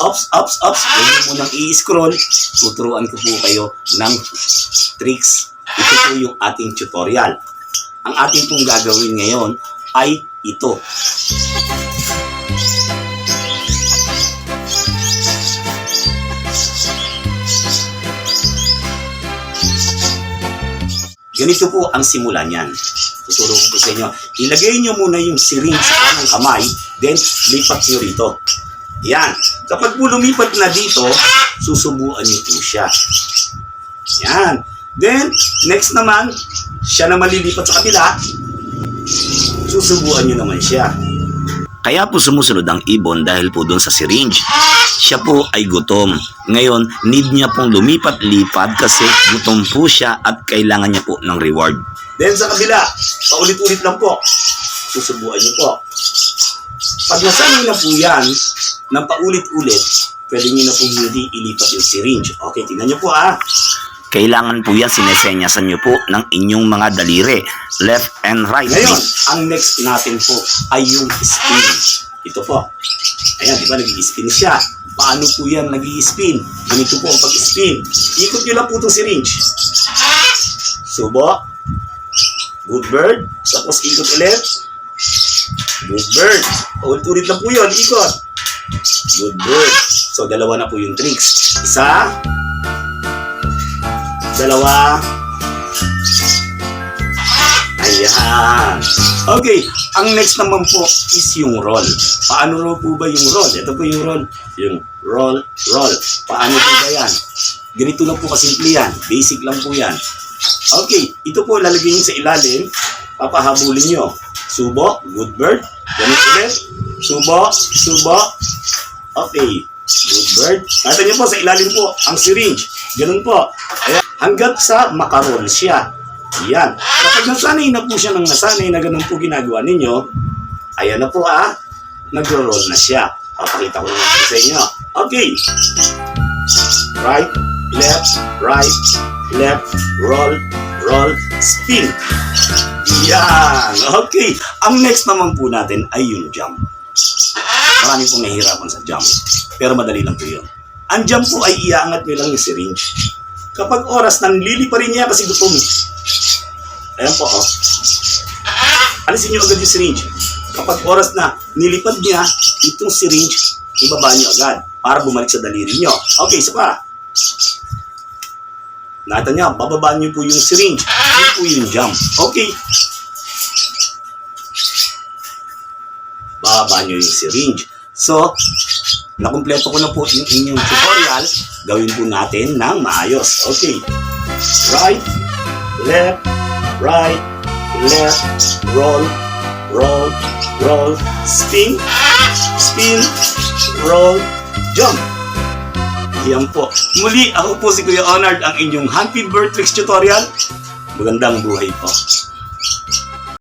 Ops. Huwag niyo munang i-scroll. Tuturuan ko po kayo ng tricks. Ito po yung ating tutorial. Ang ating pong gagawin ngayon ay ito. Ganito po ang simula niyan. Tuturo ko po sa inyo. Ilagay niyo muna yung syringe sa kanang kamay, then lipat niyo rito. Yan. Kapag po lumipat na dito, susubuan niyo po siya. Yan. Then, next naman, siya na malilipat sa kabila, susubuan niyo naman siya. Kaya po sumusunod ang ibon dahil po doon sa syringe. Siya po ay gutom. Ngayon, need niya pong lumipat-lipat kasi gutom po siya at kailangan niya po ng reward. Then sa kabila, paulit-ulit lang po. Susubuan niyo po. Pag nasanay na po yan, ng paulit-ulit, pwede niyo na po hindi ilipat yung syringe. Okay, tingnan niyo po Kailangan po yan, sinesenyasan nyo po ng inyong mga daliri, left and right. Ngayon, ang next natin po ay yung spin. Ito po. Ayan, di ba nag-i-spin siya? Paano po yan nag-i-spin? Ganito po ang pag-spin. Ikot nyo lang po itong syringe. Subo. Good bird. Tapos ikot ulit. Good bird. Ulit-ulit lang po yun. Ikot. Good bird. So, dalawa na po yung tricks. Isa. Dalawa. Ayan. Okay. Ang next naman po is yung roll. Paano po ba yung roll? Ito po yung roll. Yung roll. Paano po ba yan? Ganito lang po kasimple yan. Basic lang po yan. Okay. Ito po lalagyan nyo sa ilalim. Papahabulin nyo. Subo. Good bird. Ganito ulit. Subo. Okay. Good bird. Nakita nyo po sa ilalim po ang syringe. Ganun po. Ayan. Hanggat sa makarol siya. Yan. Kapag nasanay na po siya ng nasanay na ganun po ginagawa ninyo, ayan na po nagro-roll na siya. Papakita ko naman po sa inyo. Okay. Right, left, roll, spin. Yan. Okay. Ang next naman po natin ay yung jump. Marami pong nahihirapan sa jump. Pero madali lang po yun. Ang jump po ay iaangat nyo lang yung syringe. Kapag oras, nanlili pa rin niya kasi gutom. Ayan po, alisin nyo agad yung syringe. Kapag oras na nilipad niya, itong syringe, ibaba nyo agad para bumalik sa daliri nyo. Okay, isa pa. Nakita niya, bababa nyo po yung syringe. Yun po yung jump. Okay. Bababa nyo yung syringe. So, nakumpleto ko na po yung inyong tutorial. Gawin po natin ng maayos. Okay. Right, left, roll, spin, roll, jump. Yan po. Muli, ako po si Kuya Onard, ang inyong Handfeed Bird Tricks tutorial. Magandang buhay po.